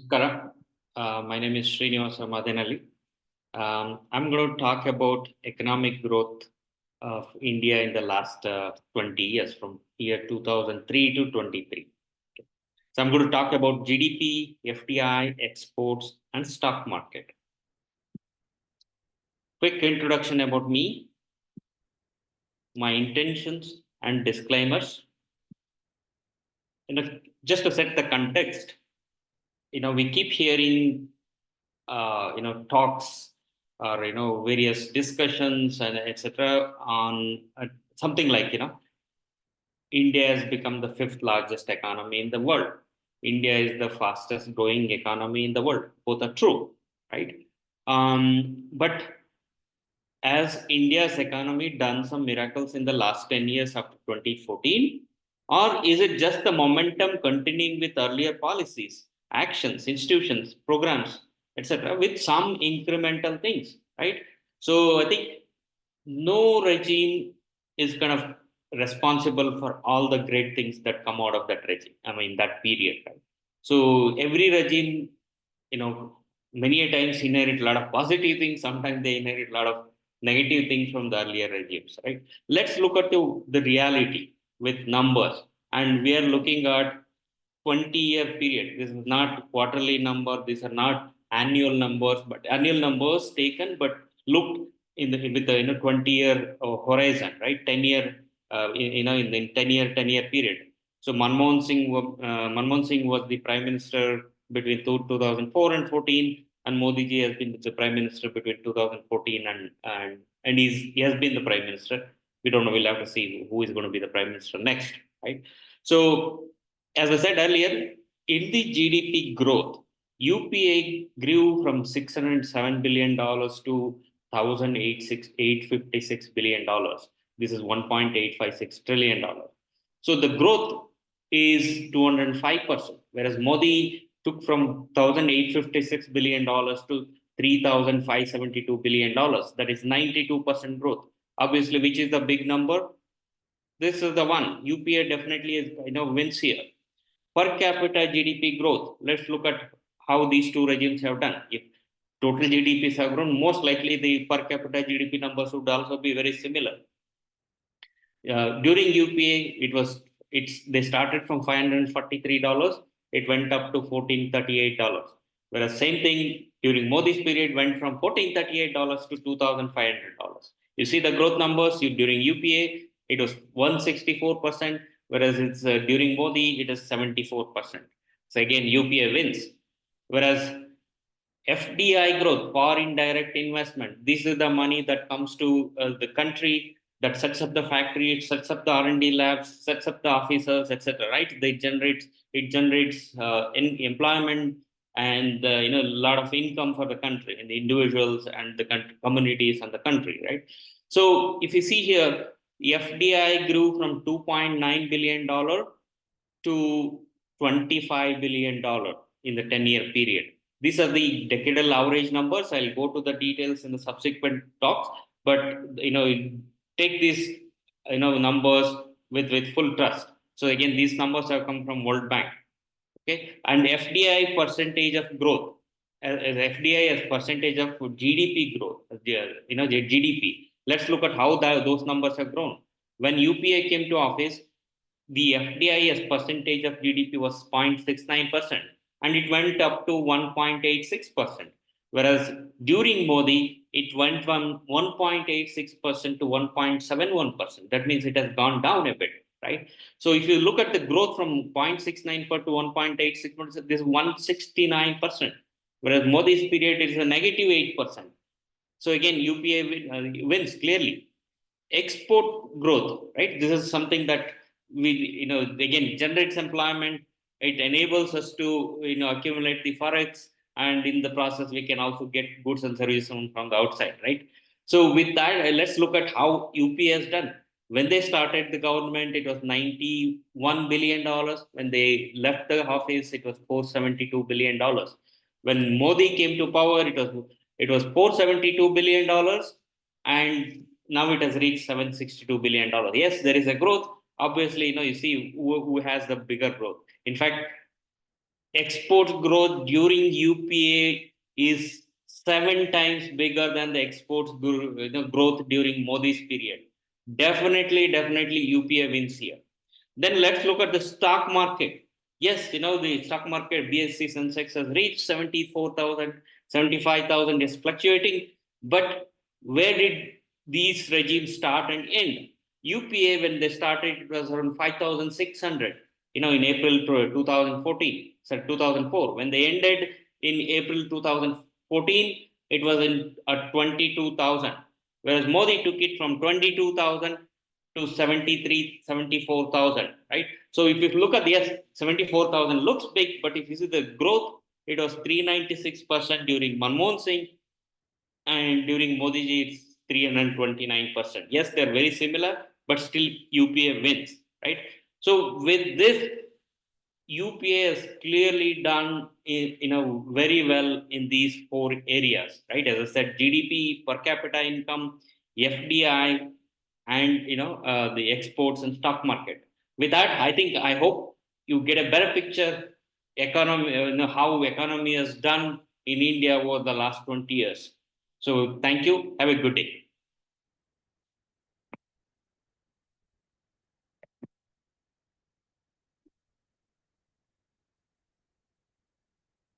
Correct. My name is Srinivasa Madanali. I'm going to talk about economic growth of India in the last 20 years, from year 2003 to 23. So I'm going to talk about GDP, FDI, exports, and stock market. Quick introduction about me, my intentions and disclaimers. Just to set the context, we keep hearing talks or various discussions and etc. on something like India has become the fifth largest economy in the world. India is the fastest growing economy in the world. Both are true, right? But as India's economy done some miracles in the last 10 years after 2014, or is it just the momentum continuing with earlier policies, actions, institutions, programs, etc., with some incremental things, right? So I think no regime is kind of responsible for all the great things that come out of that regime. I mean, that period, right? So every regime, you know, many a times inherit a lot of positive things. Sometimes they inherit a lot of negative things from the earlier regimes, right? Let's look at the reality with numbers. And we are looking at 20-year period. This is not quarterly number. These are not annual numbers, but annual numbers taken, but looked in the with the 20-year horizon, right? 10-year, in the 10-year period. So Manmohan Singh was the prime minister between 2004 and 14, and Modi ji has been the prime minister between 2014 and he has been the prime minister. We don't know. We'll have to see who is going to be the prime minister next, right? So as I said earlier, in the GDP growth, UPA grew from $607 billion to $1,856 billion. This is $1.856 trillion. So the growth is 205%, whereas Modi took from $1,856 billion to $3,572 billion. That is 92% growth. Obviously, which is the big number? This is the one. UPA definitely is, wins here. Per capita GDP growth. Let's look at how these two regimes have done. If total GDPs have grown, most likely the per capita GDP numbers would also be very similar. During UPA, they started from $543. It went up to $1,438. Whereas same thing during Modi's period went from $1,438 to $2,500. You see the growth numbers. During UPA, it was 164%, whereas it's during Modi, it is 74%. So again, UPA wins. Whereas FDI growth, foreign direct investment, this is the money that comes to the country, that sets up the factory, it sets up the R&D labs, sets up the officers, etc. Right? It generates employment and a lot of income for the country and the individuals and the communities and the country, right? So if you see here, FDI grew from $2.9 billion to $25 billion in the 10-year period. These are the decadal average numbers. I'll go to the details in the subsequent talks, but take these numbers with full trust. So again, these numbers have come from World Bank. Okay, and FDI percentage of growth, as FDI as percentage of GDP growth, the GDP. Let's look at how those numbers have grown. When UPA came to office, the FDI as percentage of GDP was 0.69%, and it went up to 1.86%. Whereas during Modi, it went from 1.86% to 1.71%. That means it has gone down a bit, right? So if you look at the growth from 0.69% to 1.86%, this is 169%. Whereas Modi's period is a negative 8%. So again, UPA wins clearly. Export growth, right? This is something that again generates employment. It enables us to accumulate the forex, and in the process we can also get goods and services from the outside, right? So with that, let's look at how UP has done. When they started the government, it was $91 billion. When they left the office, it was $472 billion. When Modi came to power, it was $472 billion, and now it has reached $762 billion. Yes, there is a growth. Obviously, you see who has the bigger growth. In fact, export growth during UPA is 7 times bigger than the exports growth during Modi's period. Definitely, UPA wins here. Then let's look at the stock market. Yes, the stock market, BSC Sensex has reached 74,000, 75,000 is fluctuating. But where did these regimes start and end? UPA, when they started, it was around 5,600, in April 2014, so 2004. When they ended in April 2014, it was in at 22,000. Whereas Modi took it from 22,000 to 73, 74,000, right? So if you look at, yes, 74,000 looks big, but if you see the growth, it was 396% during Manmohan Singh, and during Modi ji, it's 329%. Yes, they're very similar, but still UPA wins, right? So with this, UPA has clearly done very well in these four areas, right? As I said, GDP, per capita income, FDI, and the exports and stock market. With that, I hope you get a better picture economy, how economy has done in India over the last 20 years. So thank you. Have a good day.